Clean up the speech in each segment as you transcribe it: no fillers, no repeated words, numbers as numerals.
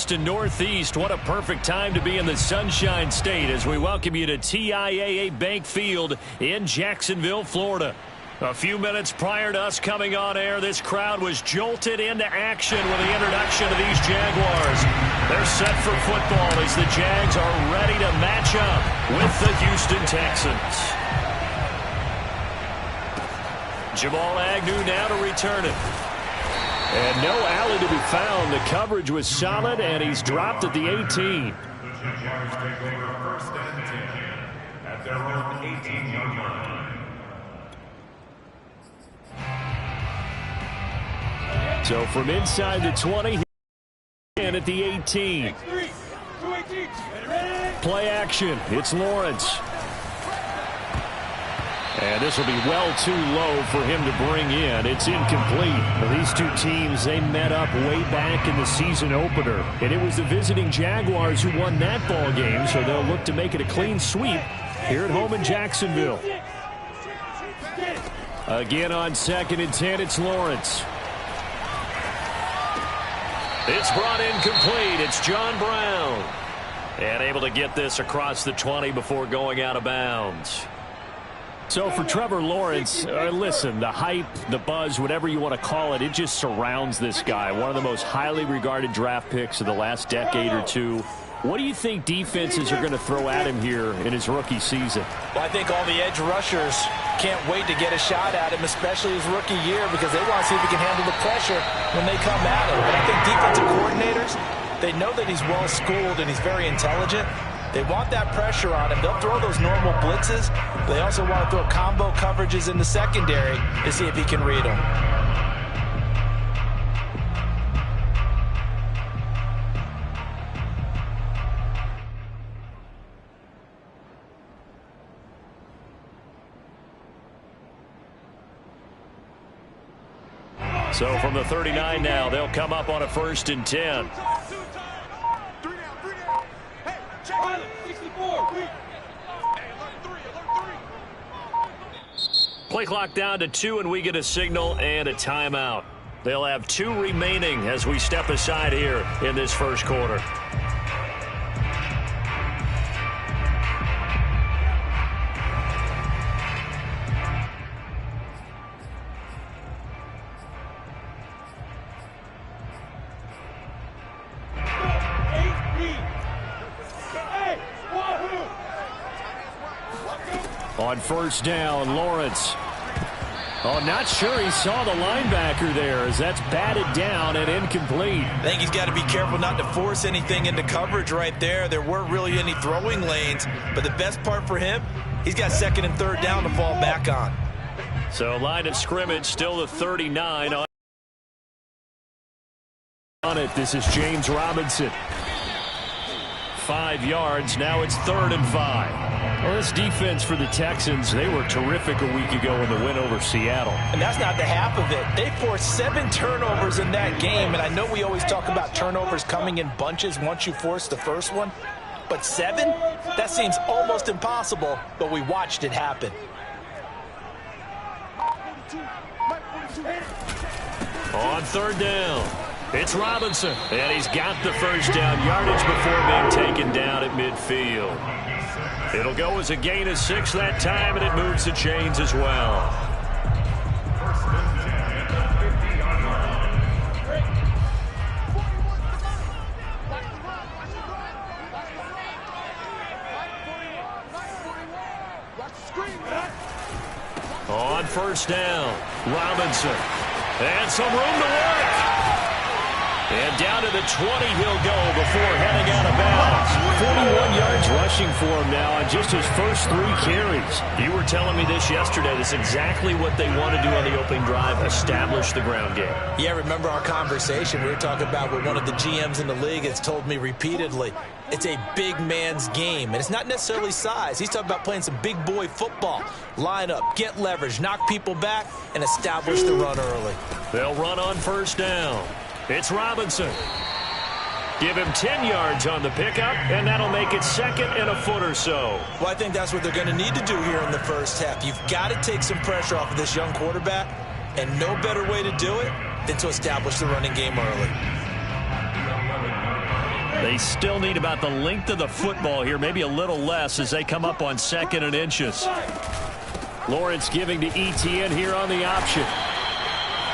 Austin Northeast. What a perfect time to be in the Sunshine State as we welcome you to TIAA Bank Field in Jacksonville, Florida. A few minutes prior to us coming on air, this crowd was jolted into action with the introduction of these Jaguars. They're set for football as the Jags are ready to match up with the Houston Texans. Jamal Agnew now to return it. And no alley to be found. The coverage was solid, and he's dropped at the 18. The Jaguars take over first and 10 at their own 18-yard line. So from inside the 20 and at the 18. Play action. It's Lawrence. And this will be well too low for him to bring in. It's incomplete. Now, these two teams, they met up way back in the season opener. And it was the visiting Jaguars who won that ball game, so they'll look to make it a clean sweep here at home in Jacksonville. Again on 2nd and 10, it's Lawrence. It's brought in complete. It's John Brown. And able to get this across the 20 before going out of bounds. So for Trevor Lawrence, listen, the hype, the buzz, whatever you want to call it, it just surrounds this guy. One of the most highly regarded draft picks of the last decade or two. What do you think defenses are going to throw at him here in his rookie season? Well, I think all the edge rushers can't wait to get a shot at him, especially his rookie year, because they want to see if he can handle the pressure when they come at him. And I think defensive coordinators, they know that he's well-schooled and he's very intelligent. They want that pressure on him. They'll throw those normal blitzes. They also want to throw combo coverages in the secondary to see if he can read them. So from the 39 now, they'll come up on a 1st and 10. Play clock down to 2, and we get a signal and a timeout. They'll have 2 remaining as we step aside here in this first quarter. On 1st down, Lawrence. Oh, not sure he saw the linebacker there as that's batted down and incomplete. I think he's got to be careful not to force anything into coverage right there. There weren't really any throwing lanes, but the best part for him, he's got 2nd and 3rd down to fall back on. So line of scrimmage still the 39 on it. This is James Robinson. 5 yards. Now it's 3rd and 5. Well, this defense for the Texans, they were terrific a week ago in the win over Seattle. And that's not the half of it. They forced 7 turnovers in that game, and I know we always talk about turnovers coming in bunches once you force the first one, but 7? That seems almost impossible, but we watched it happen. On 3rd down, it's Robinson, and he's got the 1st down yardage before being taken down at midfield. It'll go as a gain of 6 that time, and it moves the chains as well. On 1st down, Robinson. And some room to work. And down to the 20 he'll go before heading out of bounds. 41 yards rushing for him now on just his first 3 carries. You were telling me this yesterday. That's exactly what they want to do on the opening drive, establish the ground game. Yeah, remember our conversation. We were talking about what one of the GMs in the league has told me repeatedly. It's a big man's game, and it's not necessarily size. He's talking about playing some big boy football. Line up, get leverage, knock people back, and establish the run early. They'll run on 1st down. It's Robinson. Give him 10 yards on the pickup, and that'll make it 2nd and a foot or so. Well, I think that's what they're going to need to do here in the first half. You've got to take some pressure off of this young quarterback, and no better way to do it than to establish the running game early. They still need about the length of the football here, maybe a little less as they come up on 2nd and inches. Lawrence giving to Etienne here on the option.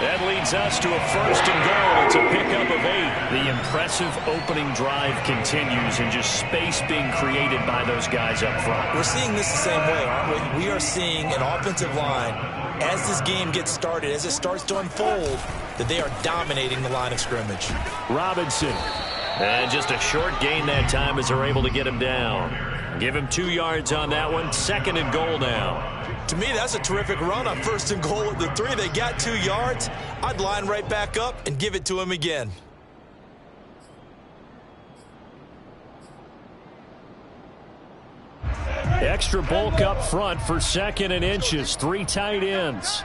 That leads us to a 1st and goal. It's a pickup of 8. The impressive opening drive continues and just space being created by those guys up front. We're seeing this the same way, aren't we? We are seeing an offensive line, as this game gets started, as it starts to unfold, that they are dominating the line of scrimmage. Robinson. And just a short gain that time as they're able to get him down. Give him 2 yards on that one. 2nd and goal now. To me, that's a terrific run on 1st and goal at the 3. They got 2 yards. I'd line right back up and give it to him again. Extra bulk up front for 2nd and inches. 3 tight ends.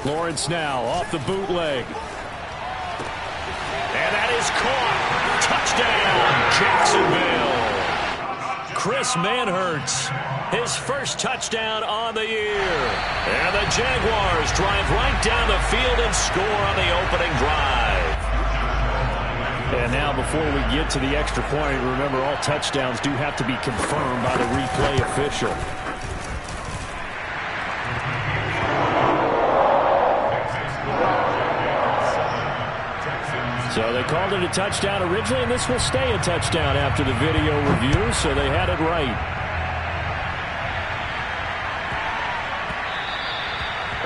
Lawrence now off the bootleg. And that is caught. Touchdown, Jacksonville. Chris Manhertz, his first touchdown on the year. And the Jaguars drive right down the field and score on the opening drive. And now before we get to the extra point, remember all touchdowns do have to be confirmed by the replay official. So they called it a touchdown originally, and this will stay a touchdown after the video review, so they had it right.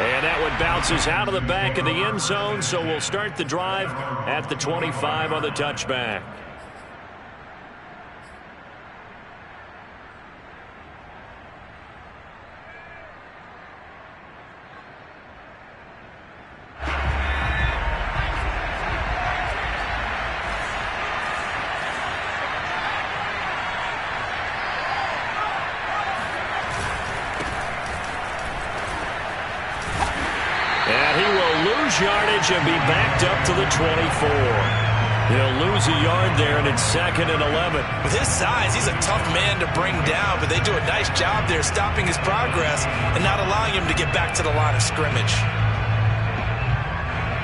And that one bounces out of the back of the end zone, so we'll start the drive at the 25 on the touchback. Yardage and be backed up to the 24. He'll lose a yard there, and it's 2nd and 11. With his size, he's a tough man to bring down, but they do a nice job there stopping his progress and not allowing him to get back to the line of scrimmage.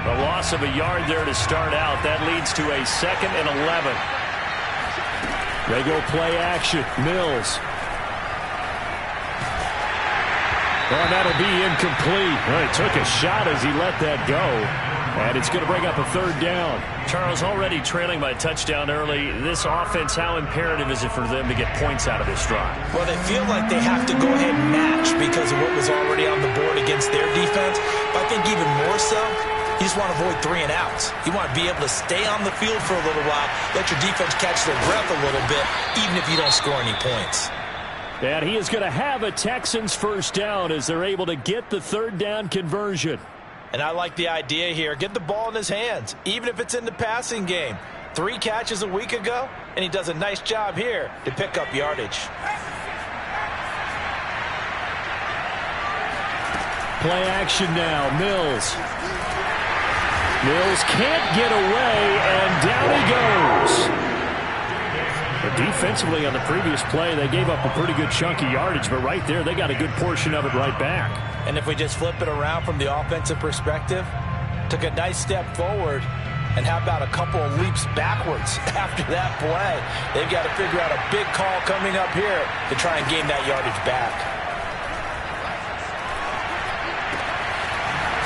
A loss of a yard there to start out. That leads to a 2nd and 11. They go play action. Mills. Oh, that'll be incomplete. Well, he took a shot as he let that go. And it's going to bring up a 3rd down. Charles, already trailing by a touchdown early. This offense, how imperative is it for them to get points out of this drive? Well, they feel like they have to go ahead and match because of what was already on the board against their defense. But I think even more so, you just want to avoid 3 and outs. You want to be able to stay on the field for a little while, let your defense catch their breath a little bit, even if you don't score any points. And he is going to have a Texans 1st down as they're able to get the 3rd down conversion. And I like the idea here. Get the ball in his hands, even if it's in the passing game. 3 catches a week ago, and he does a nice job here to pick up yardage. Play action now. Mills. Mills can't get away, and down he goes. But defensively on the previous play, they gave up a pretty good chunk of yardage, but right there, they got a good portion of it right back. And if we just flip it around from the offensive perspective, took a nice step forward, and how about a couple of leaps backwards after that play? They've got to figure out a big call coming up here to try and gain that yardage back.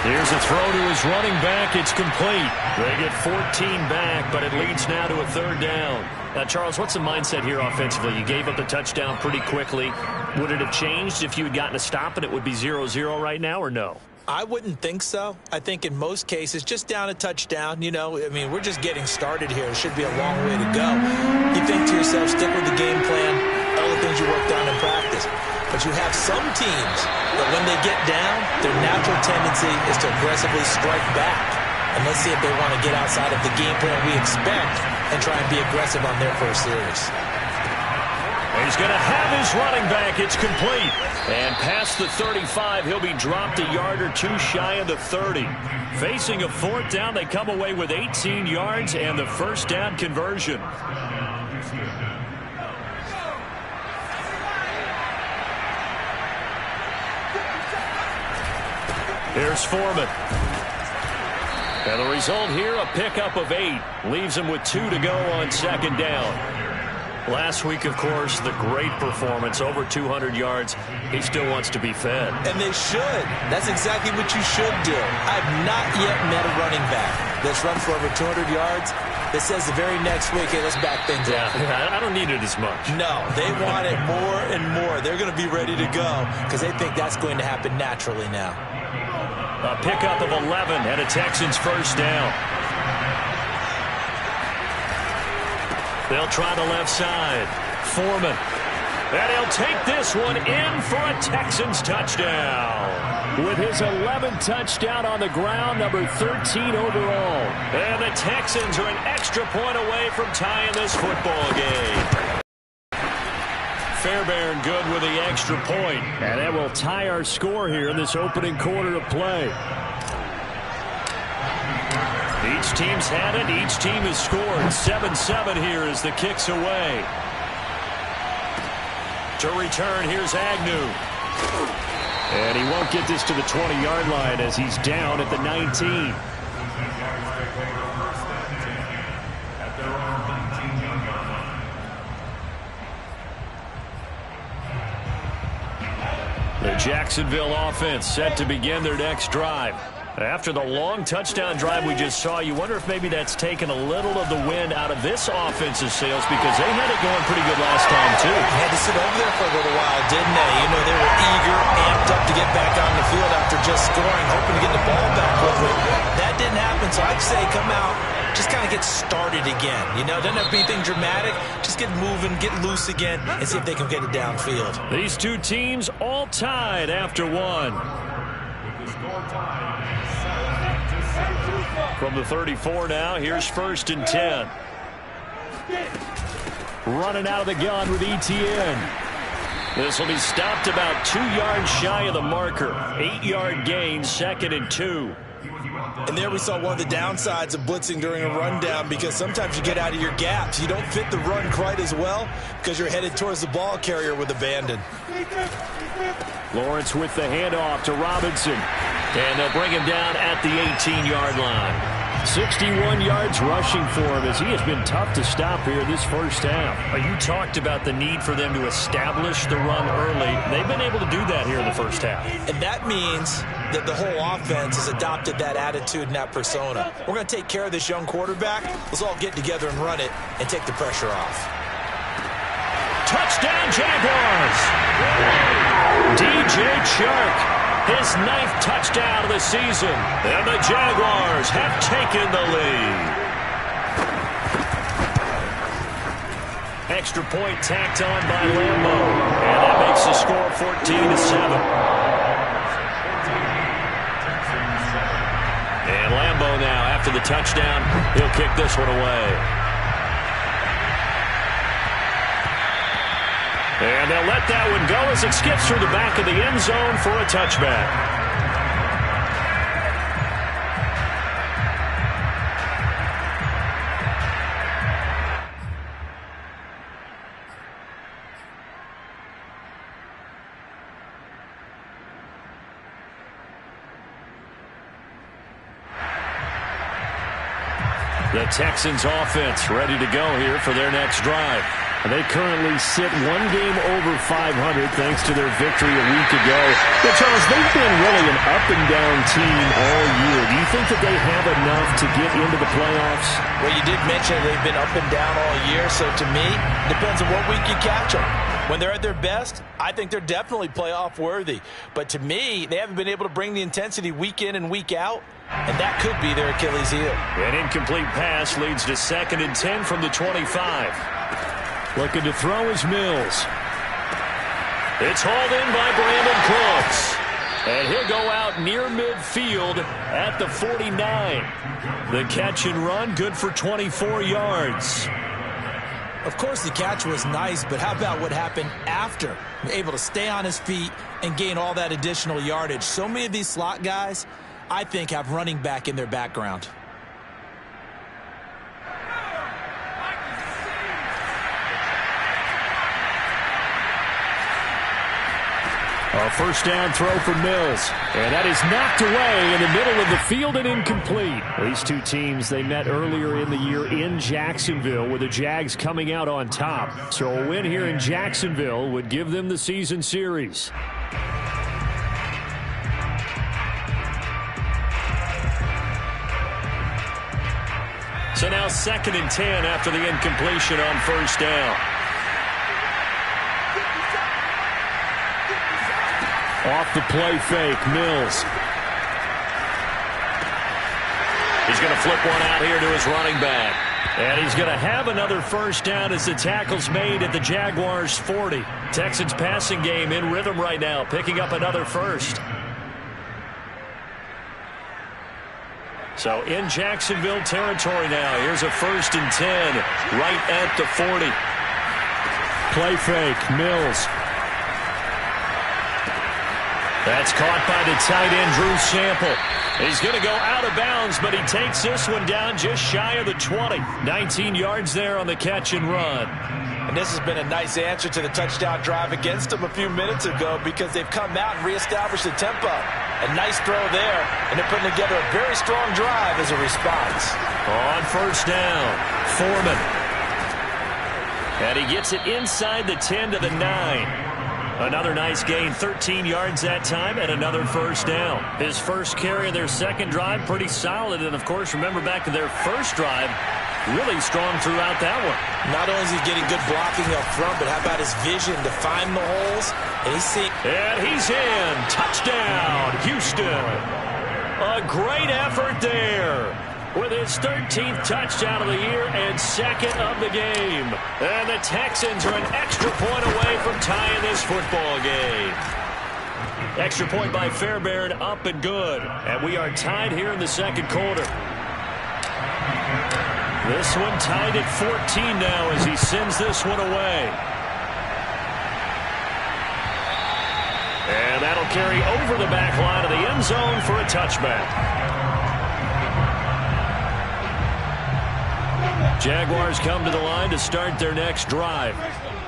Here's a throw to his running back. It's complete. They get 14 back, but it leads now to a 3rd down. Now, Charles, what's the mindset here offensively? You gave up the touchdown pretty quickly. Would it have changed if you had gotten a stop and it would be 0-0 right now, or no? I wouldn't think so. I think in most cases, just down a touchdown, you know, I mean, we're just getting started here. It should be a long way to go. You think to yourself, stick with the game plan, all the things you worked on in practice. But you have some teams that when they get down, their natural tendency is to aggressively strike back. And let's see if they want to get outside of the game plan we expect and try and be aggressive on their first series. He's going to have his running back. It's complete. And past the 35, he'll be dropped a yard or 2 shy of the 30. Facing a 4th down, they come away with 18 yards and the 1st down conversion. Here's Foreman. And the result here, a pickup of 8. Leaves him with 2 to go on second down. Last week, of course, the great performance, over 200 yards. He still wants to be fed. And they should. That's exactly what you should do. I've not yet met a running back that's run for over 200 yards that says the very next week, hey, let's back things up. Yeah, I don't need it as much. No, they want it more and more. They're going to be ready to go because they think that's going to happen naturally now. A pickup of 11 and a Texans first down. They'll try the left side. Foreman. And he'll take this one in for a Texans touchdown. With his 11th touchdown on the ground, number 13 overall. And the Texans are an extra point away from tying this football game. Fairbairn good with the extra point. And that will tie our score here in this opening quarter of play. Each team's had it. Each team has scored. 7-7 here as the kick's away. To return, here's Agnew. And he won't get this to the 20-yard line as he's down at the 19. The Jacksonville offense set to begin their next drive. After the long touchdown drive we just saw, you wonder if maybe that's taken a little of the wind out of this offense's sails because they had it going pretty good last time, too. Had to sit over there for a little while, didn't they? You know, they were eager, amped up to get back on the field after just scoring, hoping to get the ball back quickly. That didn't happen, so I'd say come out, just kind of get started again. You know, doesn't have to be anything dramatic. Just get moving, get loose again, and see if they can get it downfield. These two teams all tied after one. From the 34 now, here's 1st and 10. Running out of the gun with Etienne. This will be stopped about 2 yards shy of the marker. 8-yard gain, 2nd and 2. And there we saw one of the downsides of blitzing during a rundown because sometimes you get out of your gaps. You don't fit the run quite as well because you're headed towards the ball carrier with abandon. Lawrence with the handoff to Robinson. And they'll bring him down at the 18-yard line. 61 yards rushing for him as he has been tough to stop here this first half. You talked about the need for them to establish the run early. They've been able to do that here in the first half. And that means that the whole offense has adopted that attitude and that persona. We're going to take care of this young quarterback. Let's all get together and run it and take the pressure off. Touchdown, Jaguars! DJ Chark. His 9th touchdown of the season. And the Jaguars have taken the lead. Extra point tacked on by Lambo. And that makes the score 14-7. And Lambo now, after the touchdown, he'll kick this one away. And they'll let that one go as it skips through the back of the end zone for a touchback. The Texans offense ready to go here for their next drive. They currently sit 1 game over 500 thanks to their victory a week ago. But, Charles, they've been really an up-and-down team all year. Do you think that they have enough to get into the playoffs? Well, you did mention they've been up and down all year, so to me, depends on what week you catch them. When they're at their best, I think they're definitely playoff-worthy. But to me, they haven't been able to bring the intensity week in and week out, and that could be their Achilles heel. An incomplete pass leads to 2nd and 10 from the 25. Looking to throw is Mills. It's hauled in by Brandon Cooks. And he'll go out near midfield at the 49. The catch and run good for 24 yards. Of course, the catch was nice, but how about what happened after? Able to stay on his feet and gain all that additional yardage. So many of these slot guys, I think, have running back in their background. A first down throw for Mills. And that is knocked away in the middle of the field and incomplete. These two teams, they met earlier in the year in Jacksonville with the Jags coming out on top. So a win here in Jacksonville would give them the season series. So now 2nd and 10 after the incompletion on first down. Off the play fake, Mills. He's going to flip one out here to his running back. And he's going to have another first down as the tackle's made at the Jaguars' 40. Texans passing game in rhythm right now, picking up another first. So in Jacksonville territory now. Here's a 1st and 10 right at the 40. Play fake, Mills. That's caught by the tight end, Drew Sample. He's going to go out of bounds, but he takes this one down just shy of the 20. 19 yards there on the catch and run. And this has been a nice answer to the touchdown drive against them a few minutes ago because they've come out and reestablished the tempo. A nice throw there, and they're putting together a very strong drive as a response. On first down, Foreman. And he gets it inside the 10 to the 9. Another nice gain, 13 yards that time, and another first down. His first carry of their second drive, pretty solid. And, of course, remember back to their first drive, really strong throughout that one. Not only is he getting good blocking up front, but how about his vision to find the holes? And he's in. Touchdown, Houston. A great effort there with his 13th touchdown of the year and 2nd of the game. And the Texans are an extra point away from tying this football game. Extra point by Fairbairn, up and good. And we are tied here in the second quarter. This one tied at 14 now as he sends this one away. And that'll carry over the back line of the end zone for a touchback. Jaguars come to the line to start their next drive.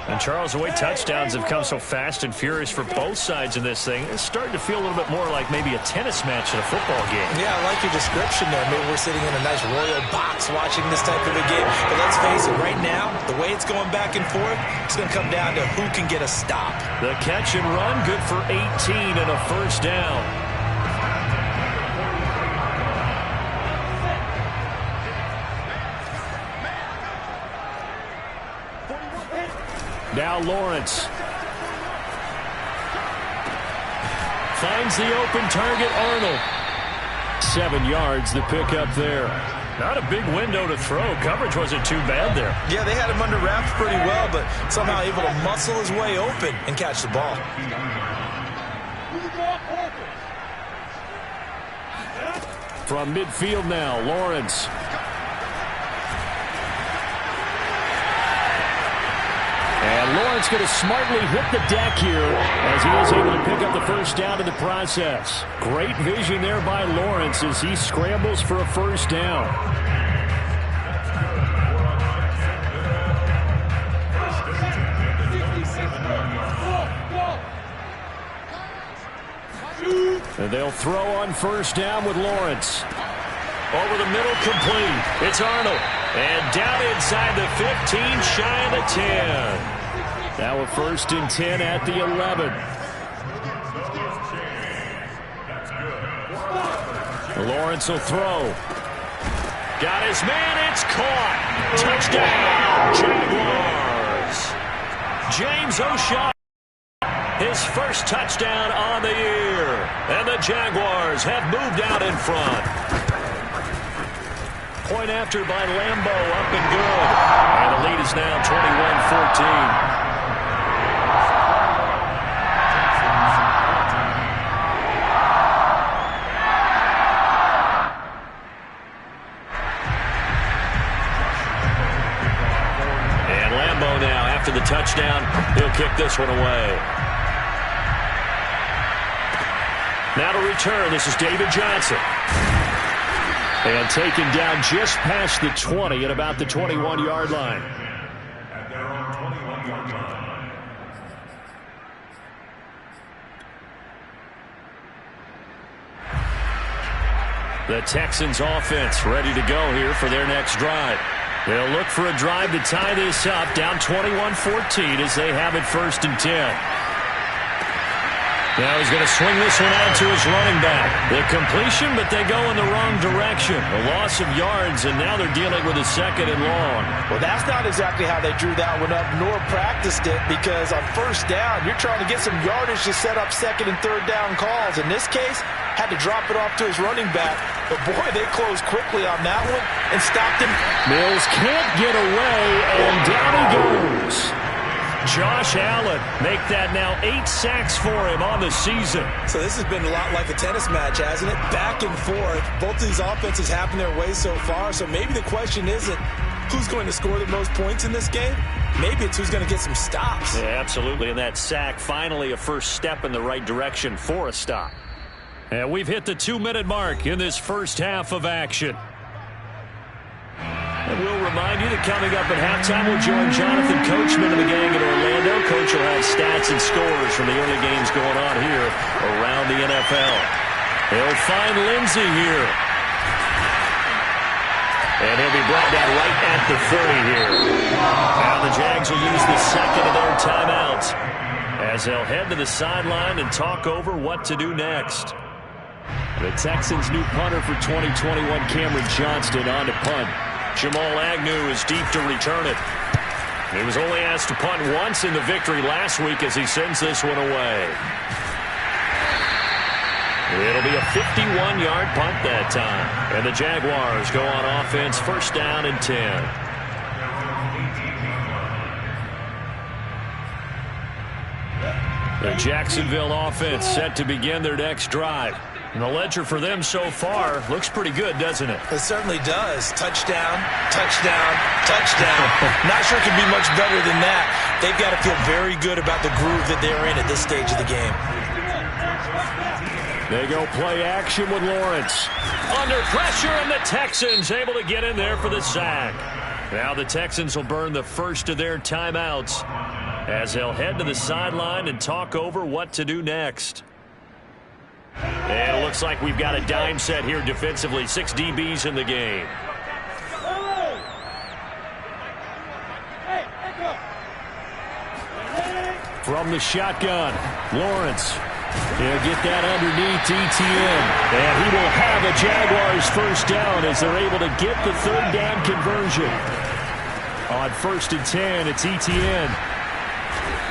And, Charles, the way touchdowns have come so fast and furious for both sides in this thing, it's starting to feel a little bit more like maybe a tennis match in a football game. Yeah, I like your description there. Maybe we're sitting in a nice royal box watching this type of a game. But let's face it, right now, the way it's going back and forth, it's going to come down to who can get a stop. The catch and run, good for 18 and a first down. Now Lawrence finds the open target, Arnold. 7 yards, the pickup there. Not a big window to throw. Coverage wasn't too bad there. Yeah, they had him under wraps pretty well, but somehow able to muscle his way open and catch the ball. From midfield now, Lawrence. And Lawrence going to smartly hit the deck here as he is able to pick up the first down in the process. Great vision there by Lawrence as he scrambles for a first down. And they'll throw on first down with Lawrence. Over the middle, complete. It's Arnold. And down inside the 15, shy of the 10. Now a 1st and 10 at the 11. Lawrence will throw. Got his man. It's caught. Touchdown, Jaguars. James O'Shea. His first touchdown on the year. And the Jaguars have moved out in front. Point after by Lambeau, up and good. And the lead is now 21-14. And Lambeau now, after the touchdown, he'll kick this one away. Now to return, this is David Johnson. And taken down just past the 20 at about the 21-yard line. The Texans offense ready to go here for their next drive. They'll look for a drive to tie this up, down 21-14 as they have it 1st and 10. Now he's going to swing this one out to his running back. The completion, but they go in the wrong direction. A loss of yards, and now they're dealing with a 2nd and long. Well, that's not exactly how they drew that one up, nor practiced it, because on 1st down, you're trying to get some yardage to set up 2nd and 3rd down calls. In this case, had to drop it off to his running back. But, boy, they closed quickly on that one and stopped him. Mills can't get away, and down he goes. Josh Allen make that now 8 sacks for him on the season. So this has been a lot like a tennis match, hasn't it? Back and forth. Both of these offenses happen their way so far. So maybe the question isn't who's going to score the most points in this game. Maybe it's who's going to get some stops. Yeah, absolutely. And that sack, finally a first step in the right direction for a stop. And we've hit the 2-minute mark in this first half of action. And we'll remind you that coming up at halftime, we'll join Jonathan Coachman and the gang in Orlando. Coach will have stats and scores from the early games going on here around the NFL. He'll find Lindsey here. And he'll be brought down right at the 30 here. Now the Jags will use the 2nd of their timeouts as they'll head to the sideline and talk over what to do next. The Texans' new punter for 2021, Cameron Johnston, on to punt. Jamal Agnew is deep to return it. He was only asked to punt once in the victory last week as he sends this one away. It'll be a 51-yard punt that time. And the Jaguars go on offense, 1st down and 10. The Jacksonville offense set to begin their next drive. And the ledger for them so far looks pretty good, doesn't it? It certainly does. Touchdown, touchdown, touchdown. Not sure it can be much better than that. They've got to feel very good about the groove that they're in at this stage of the game. They go play action with Lawrence. Under pressure, and the Texans able to get in there for the sack. Now the Texans will burn the 1st of their timeouts as they'll head to the sideline and talk over what to do next. And it looks like we've got a dime set here defensively. 6 DBs in the game. From the shotgun, Lawrence. He'll get that underneath ETN. And he will have a Jaguars 1st down as they're able to get the 3rd down conversion. On 1st and 10, it's ETN.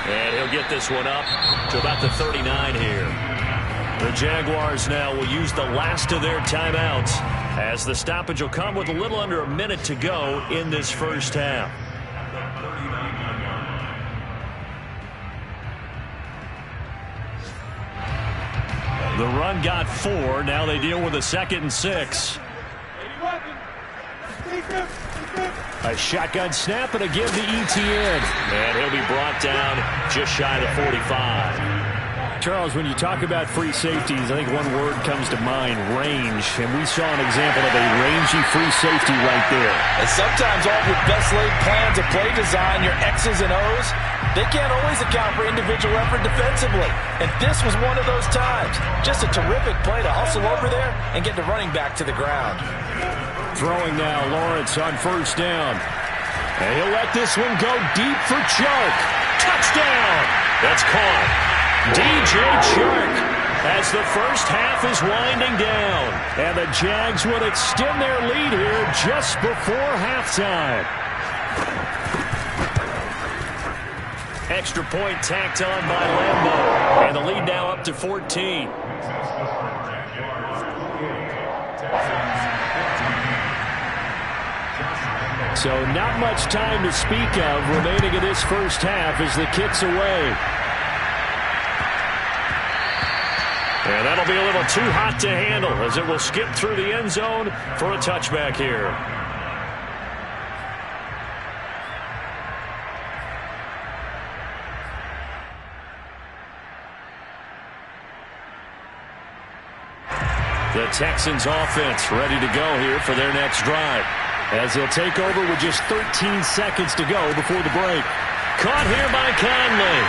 And he'll get this one up to about the 39 here. The Jaguars now will use the last of their timeouts as the stoppage will come with a little under a minute to go in this first half. The run got 4. Now they deal with a 2nd and 6. A shotgun snap and again to ETN. And he'll be brought down just shy of the 45. Charles, when you talk about free safeties, I think one word comes to mind, range. And we saw an example of a rangy free safety right there. And sometimes all your best laid plans of play design, your X's and O's, they can't always account for individual effort defensively. And this was one of those times. Just a terrific play to hustle over there and get the running back to the ground. Throwing now, Lawrence on 1st down. And he'll let this one go deep for Chark. Touchdown! That's caught. DJ Chark as the first half is winding down. And the Jags would extend their lead here just before halftime. Extra point tacked on by Lambeau. And the lead now up to 14. So not much time to speak of remaining in this first half as the kick's away. And that'll be a little too hot to handle as it will skip through the end zone for a touchback here. The Texans offense ready to go here for their next drive as they'll take over with just 13 seconds to go before the break. Caught here by Conley.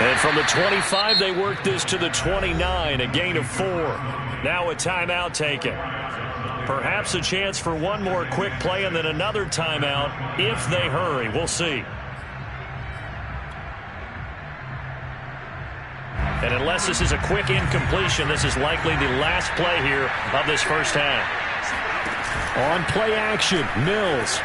And from the 25, they work this to the 29, a gain of 4. Now a timeout taken. Perhaps a chance for one more quick play and then another timeout if they hurry. We'll see. And unless this is a quick incompletion, this is likely the last play here of this first half. On play action, Mills.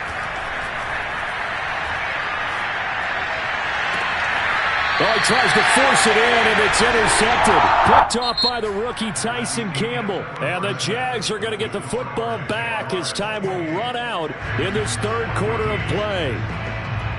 Oh, he tries to force it in, and it's intercepted. Picked off by the rookie Tyson Campbell. And the Jags are going to get the football back as time will run out in this third quarter of play.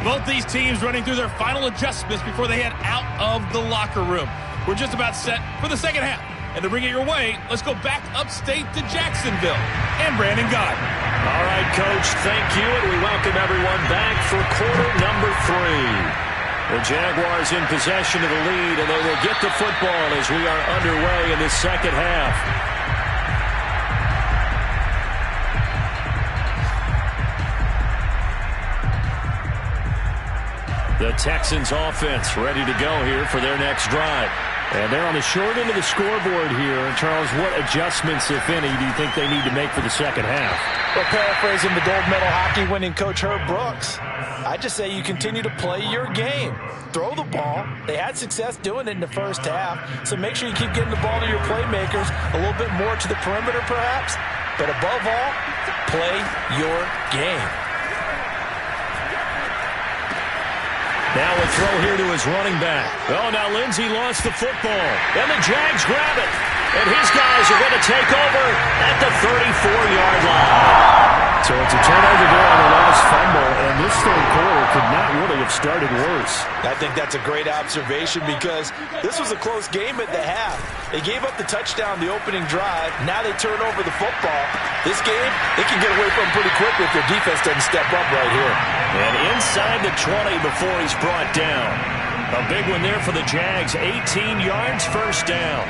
Both these teams running through their final adjustments before they head out of the locker room. We're just about set for the second half. And to bring it your way, let's go back upstate to Jacksonville. And Brandon Gott. All right, Coach, thank you, and we welcome everyone back for quarter number 3. The Jaguars in possession of the lead, and they will get the football as we are underway in the second half. The Texans offense ready to go here for their next drive. And they're on the short end of the scoreboard here. And Charles, what adjustments, if any, do you think they need to make for the second half? Well, paraphrasing the gold medal hockey winning coach Herb Brooks, I just say you continue to play your game. Throw the ball. They had success doing it in the first half, so make sure you keep getting the ball to your playmakers, a little bit more to the perimeter perhaps, but above all, play your game. Now a throw here to his running back. Oh, now Lindsey lost the football. And the Jags grab it. And his guys are going to take over at the 34-yard line. So it's a turnover there on the last fumble, and this third quarter could not really have started worse. I think that's a great observation because this was a close game at the half. They gave up the touchdown the opening drive. Now they turn over the football. This game, they can get away from pretty quickly if their defense doesn't step up right here. And inside the 20 before he's brought down. A big one there for the Jags. 18 yards, first down.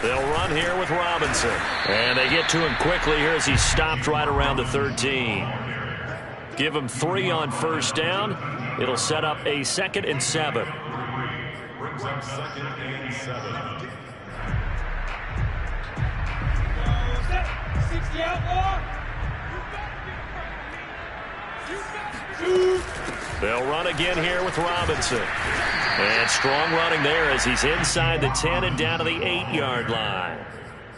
They'll run here with Robinson. And they get to him quickly here as he stopped right around the 13. Give him 3 on first down. It'll set up a 2nd and 7. Brings up 2nd and 7. 60 outlaw. They'll run again here with Robinson. And strong running there as he's inside the 10 and down to the 8-yard line.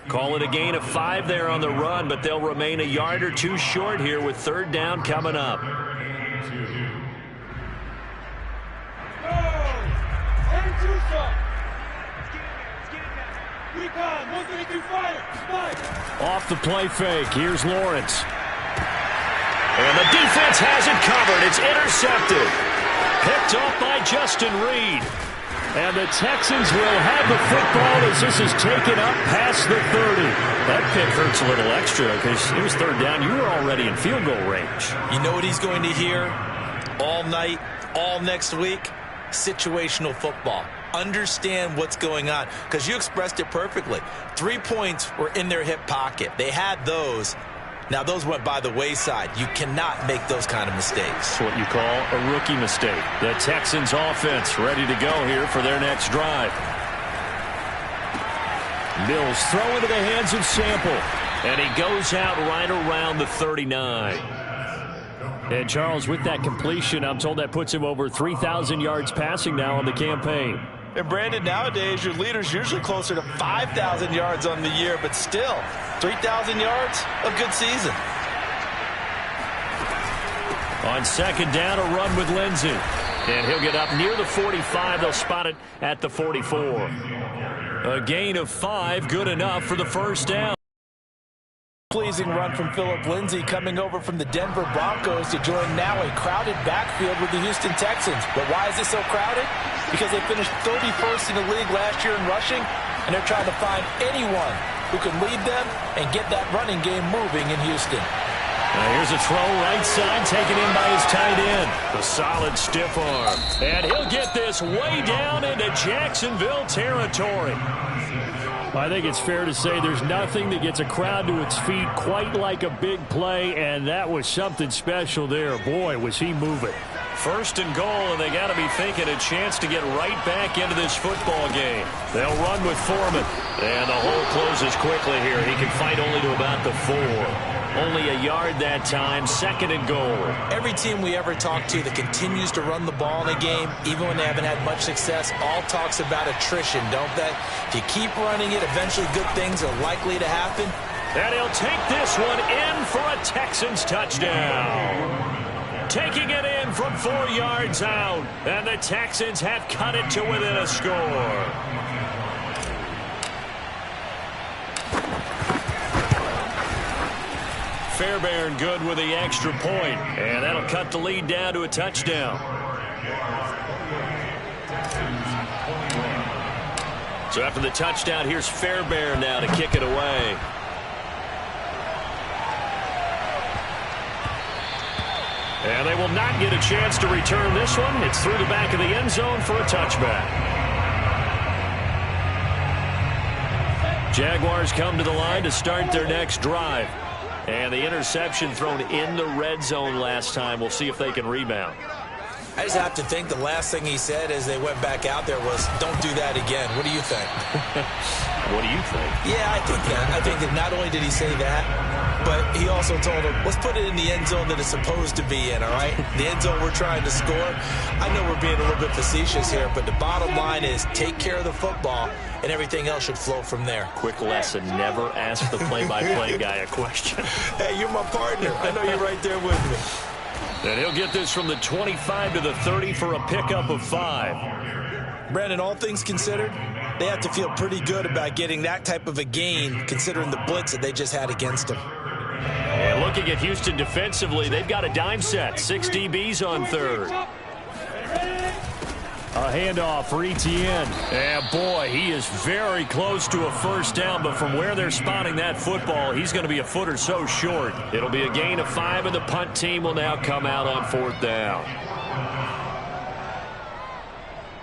Call it a gain of 5 there on the run, but they'll remain a yard or 2 short here with third down coming up. Off the play fake. Here's Lawrence. And the defense has it covered. It's intercepted. Picked off by Justin Reed. And the Texans will have the football as this is taken up past the 30. That pick hurts a little extra because it was third down. You were already in field goal range. You know what he's going to hear all night, all next week? Situational football. Understand what's going on because you expressed it perfectly. 3 points were in their hip pocket. They had those. Now, those went by the wayside. You cannot make those kind of mistakes. That's what you call a rookie mistake. The Texans offense ready to go here for their next drive. Mills throw into the hands of Sample. And he goes out right around the 39. And Charles, with that completion, I'm told that puts him over 3,000 yards passing now on the campaign. And Brandon, nowadays your leader's usually closer to 5,000 yards on the year, but still, 3,000 yards, a good season. On second down, a run with Lindsey. And he'll get up near the 45. They'll spot it at the 44. A gain of 5, good enough for the first down. Pleasing run from Phillip Lindsay coming over from the Denver Broncos to join now a crowded backfield with the Houston Texans. But why is it so crowded? Because they finished 31st in the league last year in rushing, and they're trying to find anyone who can lead them and get that running game moving in Houston. Now here's a throw right side, taken in by his tight end. The solid stiff arm. And he'll get this way down into Jacksonville territory. I think it's fair to say there's nothing that gets a crowd to its feet quite like a big play, and that was something special there. Boy, was he moving. First and goal, and they got to be thinking a chance to get right back into this football game. They'll run with Foreman, and the hole closes quickly here. He can fight only to about the 4. Only a yard that time, second and goal. Every team we ever talk to that continues to run the ball in a game, even when they haven't had much success, all talks about attrition, don't they? If you keep running it, eventually good things are likely to happen. And he'll take this one in for a Texans touchdown. Taking it in from 4 yards out, and the Texans have cut it to within a score. Fairbairn good with the extra point, and that'll cut the lead down to a touchdown. So after the touchdown, here's Fairbairn now to kick it away. And they will not get a chance to return this one. It's through the back of the end zone for a touchback. Jaguars come to the line to start their next drive. And the interception thrown in the red zone last time. We'll see if they can rebound. I just have to think the last thing he said as they went back out there was, don't do that again. What do you think? What do you think? Yeah, I think that. I think that not only did he say that, but he also told him, let's put it in the end zone that it's supposed to be in, all right? The end zone we're trying to score. I know we're being a little bit facetious here, but the bottom line is take care of the football, and everything else should flow from there. Quick lesson, never ask the play-by-play guy a question. Hey, you're my partner. I know you're right there with me. And he'll get this from the 25 to the 30 for a pickup of 5. Brandon, all things considered, they have to feel pretty good about getting that type of a gain considering the blitz that they just had against them. And looking at Houston defensively, they've got a dime set. 6 DBs on third. A handoff for Etienne. And boy, he is very close to a first down, but from where they're spotting that football, he's going to be a foot or so short. It'll be a gain of 5, and the punt team will now come out on 4th down.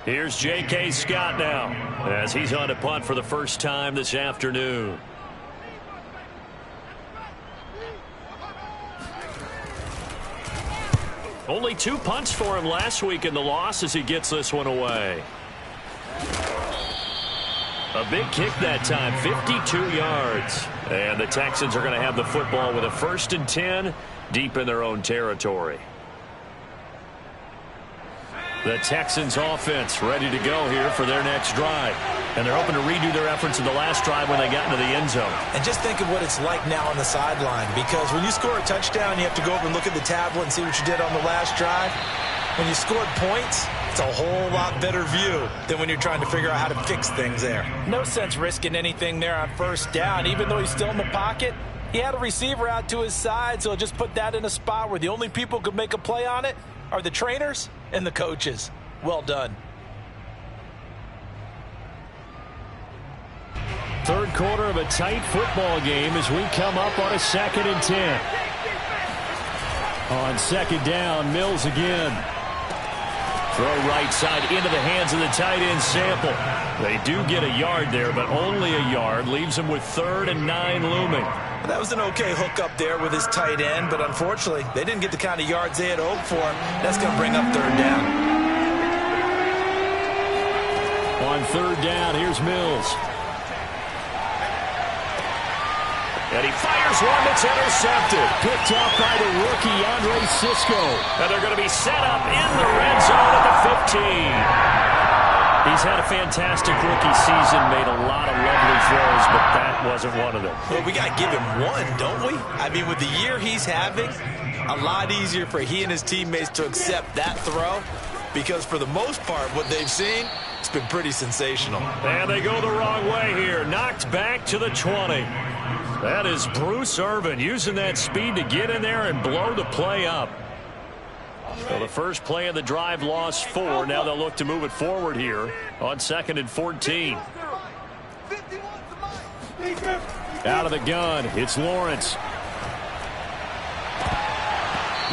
Here's J.K. Scott now, as he's on to punt for the first time this afternoon. Only 2 punts for him last week in the loss as he gets this one away. A big kick that time, 52 yards. And the Texans are going to have the football with a 1st and 10 deep in their own territory. The Texans offense ready to go here for their next drive. And they're hoping to redo their efforts in the last drive when they got into the end zone. And just think of what it's like now on the sideline, because when you score a touchdown, you have to go over and look at the tablet and see what you did on the last drive. When you scored points, it's a whole lot better view than when you're trying to figure out how to fix things there. No sense risking anything there on first down. Even though he's still in the pocket, he had a receiver out to his side, so just put that in a spot where the only people who could make a play on it are the trainers and the coaches. Well done. Third quarter of a tight football game as we come up on a 2nd and 10. On 2nd down, Mills again. Throw right side into the hands of the tight end Sample. They do get a yard there, but only a yard. Leaves them with 3rd and 9 looming. That was an okay hook up there with his tight end, but unfortunately, they didn't get the kind of yards they had hoped for. That's going to bring up 3rd down. On 3rd down, here's Mills. And he fires one that's intercepted. Picked off by the rookie, Andre Cisco. And they're going to be set up in the red zone at the 15. He's had a fantastic rookie season, made a lot of lovely throws, but that wasn't one of them. Well, we got to give him one, don't we? I mean, with the year he's having, a lot easier for he and his teammates to accept that throw, because for the most part, what they've seen, it's been pretty sensational. And they go the wrong way here. Knocked back to the 20. That is Bruce Irvin using that speed to get in there and blow the play up. So the first play of the drive lost 4. Now they'll look to move it forward here on 2nd and 14. Out of the gun, it's Lawrence.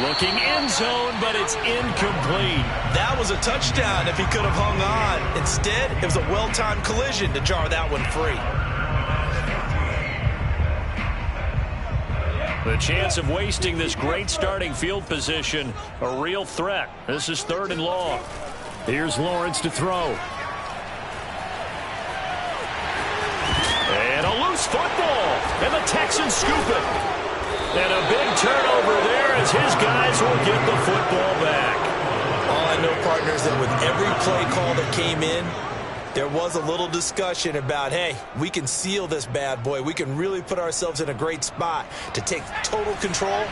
Looking end zone, but it's incomplete. That was a touchdown if he could have hung on. Instead, it was a well-timed collision to jar that one free. The chance of wasting this great starting field position, a real threat. This is 3rd and long. Here's Lawrence to throw. And a loose football. And the Texans scoop it. And a big turnover there as his guys will get the football back. All I know, partners, that with every play call that came in, there was a little discussion about, hey, we can seal this bad boy. We can really put ourselves in a great spot to take total control,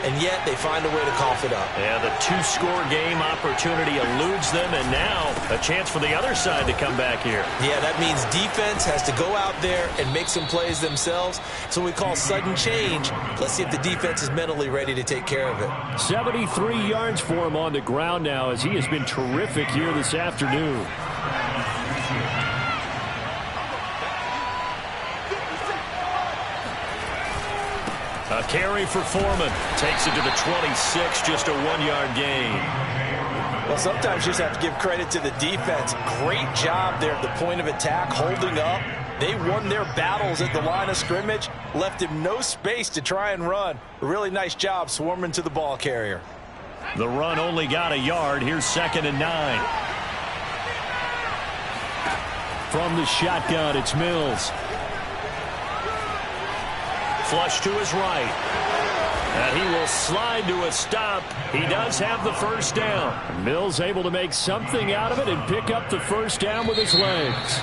and yet they find a way to cough it up. Yeah, the 2-score game opportunity eludes them, and now a chance for the other side to come back here. Yeah, that means defense has to go out there and make some plays themselves. So we call sudden change. Let's see if the defense is mentally ready to take care of it. 73 yards for him on the ground now, as he has been terrific here this afternoon. A carry for Foreman. Takes it to the 26, just a 1-yard gain. Well, sometimes you just have to give credit to the defense. Great job there at the point of attack, holding up. They won their battles at the line of scrimmage, left him no space to try and run. A really nice job swarming to the ball carrier. The run only got a yard. Here's 2nd and 9. From the shotgun, it's Mills. Flush to his right. And he will slide to a stop. He does have the first down. Mills able to make something out of it and pick up the first down with his legs.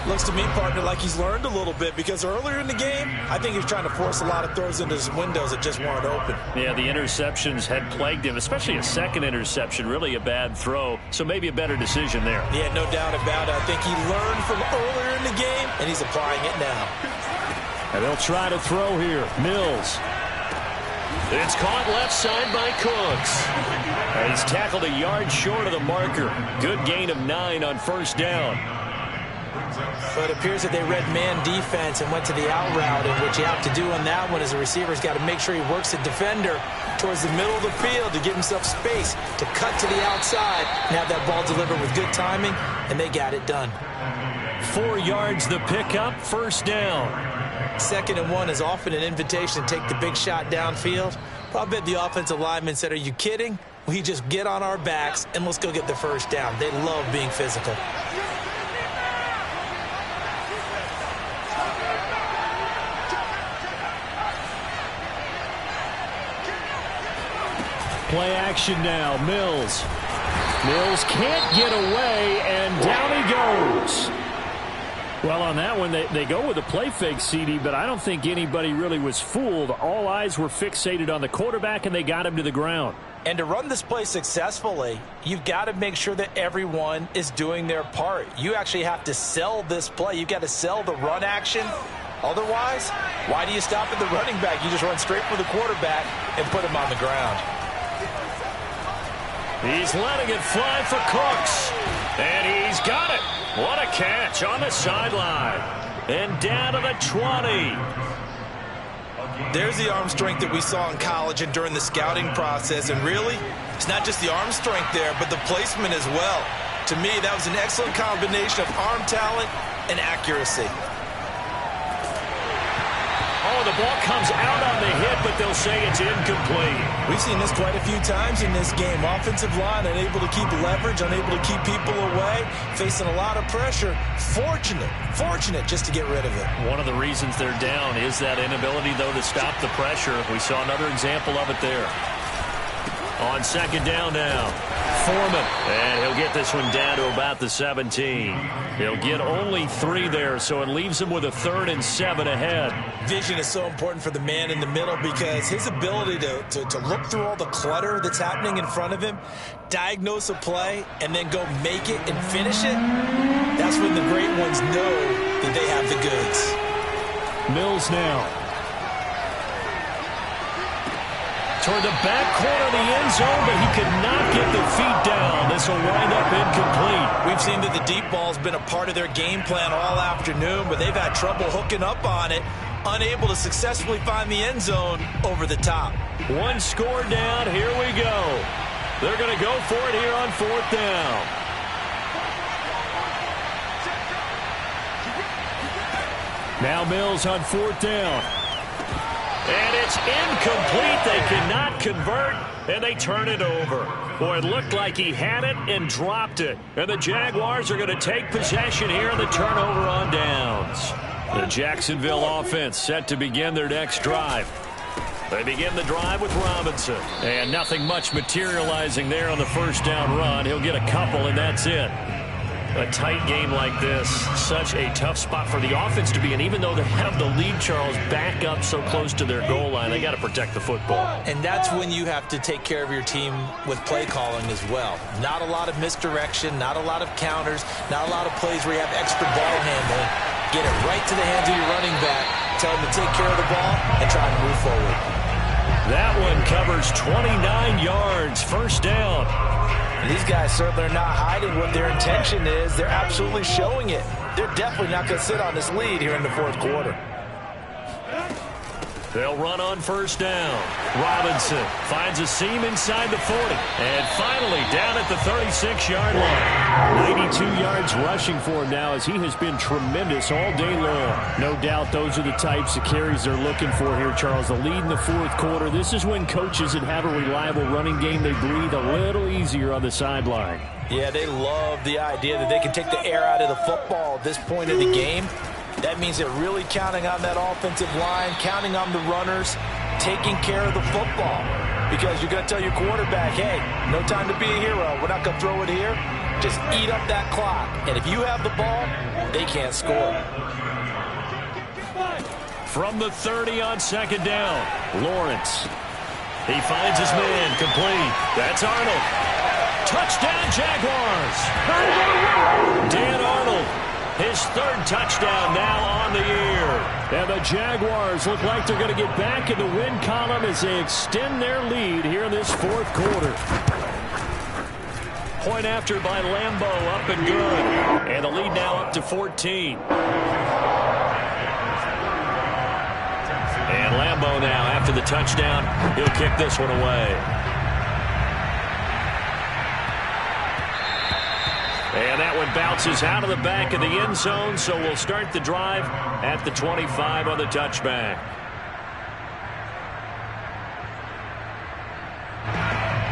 Looks to me, partner, like he's learned a little bit, because earlier in the game, I think he was trying to force a lot of throws into his windows that just weren't open. Yeah, the interceptions had plagued him, especially a second interception, really a bad throw. So maybe a better decision there. Yeah, no doubt about it. I think he learned from earlier in the game, and he's applying it now. And they'll try to throw here. Mills. It's caught left side by Cooks. And he's tackled a yard short of the marker. Good gain of 9 on first down. So it appears that they read man defense and went to the out route, and what you have to do on that one is the receiver's got to make sure he works the defender towards the middle of the field to give himself space to cut to the outside and have that ball delivered with good timing, and they got it done. 4 yards the pickup, first down. 2nd and 1 is often an invitation to take the big shot downfield. But I bet the offensive lineman said, are you kidding? We just get on our backs and let's go get the first down. They love being physical. Play action now. Mills. Mills can't get away, and down he goes. Well, on that one, they go with a play fake, CD, but I don't think anybody really was fooled. All eyes were fixated on the quarterback, and they got him to the ground. And to run this play successfully, you've got to make sure that everyone is doing their part. You actually have to sell this play. You've got to sell the run action. Otherwise, why do you stop at the running back? You just run straight for the quarterback and put him on the ground. He's letting it fly for Cooks. And he's got it. What a catch on the sideline. And down to the 20. There's the arm strength that we saw in college and during the scouting process. And really, it's not just the arm strength there, but the placement as well. To me, that was an excellent combination of arm talent and accuracy. Oh, the ball comes out on the hit, but they'll say it's incomplete. We've seen this quite a few times in this game. Offensive line unable to keep leverage, unable to keep people away, facing a lot of pressure. Fortunate just to get rid of it. One of the reasons they're down is that inability, though, to stop the pressure. We saw another example of it there. On 2nd down now, Foreman. And he'll get this one down to about the 17. He'll get only 3 there, so it leaves him with a 3rd and 7 ahead. Vision is so important for the man in the middle, because his ability to look through all the clutter that's happening in front of him, diagnose a play, and then go make it and finish it, that's when the great ones know that they have the goods. Mills now. Toward the back corner of the end zone, but he could not get the feet down. This will wind up incomplete. We've seen that the deep ball's been a part of their game plan all afternoon, but they've had trouble hooking up on it. unable to successfully find the end zone over the top. One score down. Here we go. They're going to go for it here on 4th down. Now Mills on 4th down. And it's incomplete. They cannot convert, and they turn it over. Boy, it looked like he had it and dropped it. And the Jaguars are going to take possession here in the turnover on downs. The Jacksonville offense set to begin their next drive. They begin the drive with Robinson. And nothing much materializing there on the first down run. He'll get a couple, and that's it. A tight game like this, such a tough spot for the offense to be in. Even though they have the lead, Charles, back up so close to their goal line, they got to protect the football. And that's when you have to take care of your team with play calling as well. Not a lot of misdirection, not a lot of counters, not a lot of plays where you have extra ball handling. Get it right to the hands of your running back, tell him to take care of the ball, and try to move forward. That one covers 29 yards, first down. These guys certainly are not hiding what their intention is. They're absolutely showing it. They're definitely not going to sit on this lead here in the 4th quarter. They'll run on first down. Robinson finds a seam inside the 40. And finally down at the 36-yard line. 92 yards rushing for him now as he has been tremendous all day long. No doubt those are the types of carries they're looking for here, Charles. The lead in the 4th quarter. This is when coaches that have a reliable running game, they breathe a little easier on the sideline. Yeah, they love the idea that they can take the air out of the football at this point of the game. That means they're really counting on that offensive line, counting on the runners, taking care of the football. Because you're going to tell your quarterback, hey, no time to be a hero. We're not going to throw it here. Just eat up that clock. And if you have the ball, they can't score. From the 30 on second down, Lawrence. He finds his man, complete. That's Arnold. Touchdown, Jaguars. Dan Arnold. His 3rd touchdown now on the year. And the Jaguars look like they're going to get back in the win column as they extend their lead here in this 4th quarter. Point after by Lambeau, up and good. And the lead now up to 14. And Lambeau now, after the touchdown, he'll kick this one away. And that one bounces out of the back of the end zone, so we'll start the drive at the 25 on the touchback.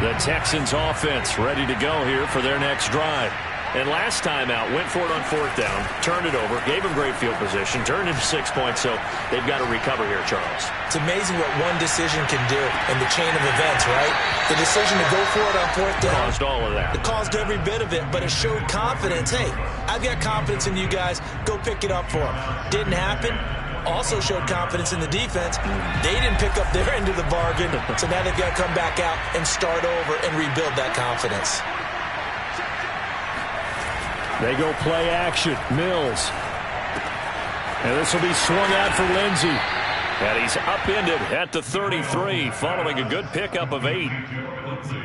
The Texans offense ready to go here for their next drive. And last time out, went for it on 4th down, turned it over, gave them great field position, turned into 6 points, so they've got to recover here, Charles. It's amazing what one decision can do in the chain of events, right? The decision to go for it on 4th down. Caused all of that. It caused every bit of it, but it showed confidence. Hey, I've got confidence in you guys. Go pick it up for them. Didn't happen. Also showed confidence in the defense. They didn't pick up their end of the bargain, so now they've got to come back out and start over and rebuild that confidence. They go play action. Mills. And this will be swung out for Lindsey. And he's upended at the 33, following a good pickup of 8.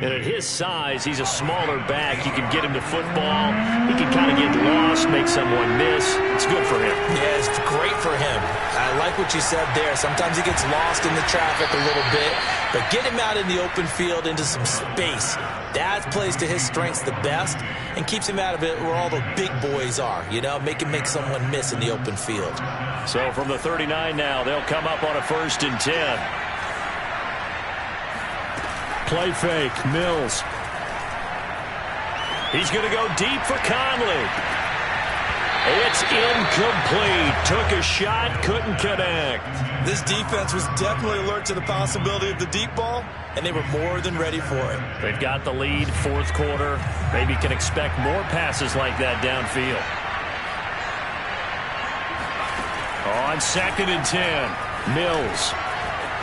And at his size, he's a smaller back. You can get him to football. He can kind of get lost, make someone miss. It's good for him. Yeah, it's great for him. I like what you said there. Sometimes he gets lost in the traffic a little bit. But get him out in the open field into some space. That plays to his strengths the best and keeps him out of it where all the big boys are. You know, make someone miss in the open field. So from the 39 now, they'll come up on a 1st and 10. Play fake, Mills. He's going to go deep for Conley. It's incomplete. Took a shot, couldn't connect. This defense was definitely alert to the possibility of the deep ball, and they were more than ready for it. They've got the lead, 4th quarter. Maybe can expect more passes like that downfield. On 2nd and 10, Mills.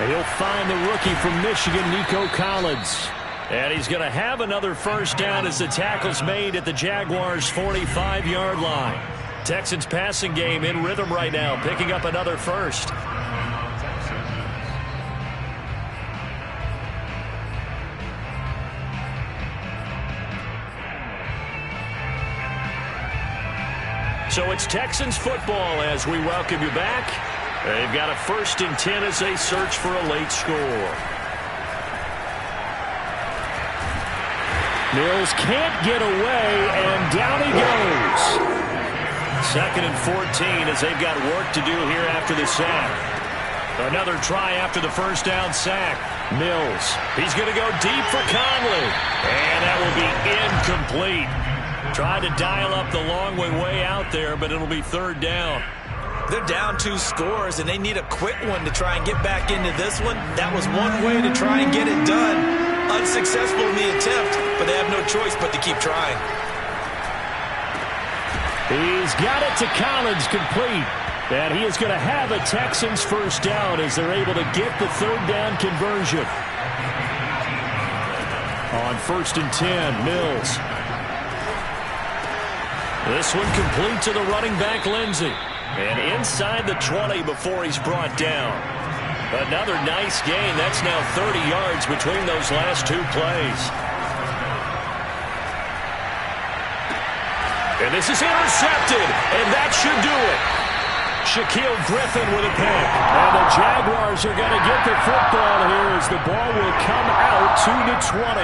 He'll find the rookie from Michigan, Nico Collins. And he's going to have another first down as the tackle's made at the Jaguars' 45-yard line. Texans passing game in rhythm right now, picking up another first. So it's Texans football as we welcome you back. They've got a 1st and 10 as they search for a late score. Mills can't get away, and down he goes. 2nd and 14 as they've got work to do here after the sack. Another try after the 1st down sack. Mills, he's going to go deep for Conley. And that will be incomplete. Tried to dial up the long way out there, but it'll be 3rd down. They're down 2 scores, and they need a quick one to try and get back into this one. That was one way to try and get it done. Unsuccessful in the attempt, but they have no choice but to keep trying. He's got it to Collins, complete. And he is going to have a Texans 1st down as they're able to get the 3rd down conversion. On 1st and 10, Mills. This one complete to the running back, Lindsey. And inside the 20 before he's brought down. Another nice gain. That's now 30 yards between those last 2 plays. And this is intercepted, and that should do it. Shaquille Griffin with a pick. And the Jaguars are going to get the football here as the ball will come out to the 20.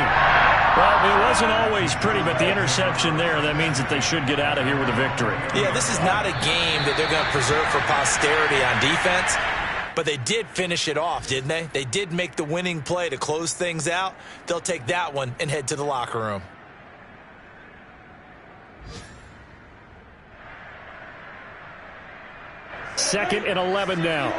Well, it wasn't always pretty, but the interception there, that means that they should get out of here with a victory. Yeah, this is not a game that they're going to preserve for posterity on defense, but they did finish it off, didn't they? They did make the winning play to close things out. They'll take that one and head to the locker room. Second and 11 now.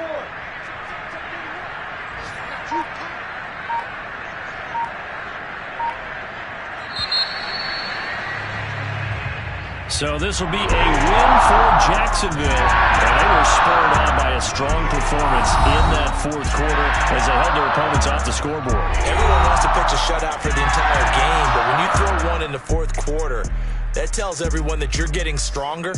So this will be a win for Jacksonville. And they were spurred on by a strong performance in that 4th quarter as they held their opponents off the scoreboard. Everyone wants to pitch a shutout for the entire game, but when you throw one in the 4th quarter, that tells everyone that you're getting stronger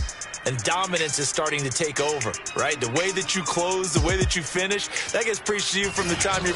and dominance is starting to take over, right? The way that you close, the way that you finish, that gets preached to you from the time you're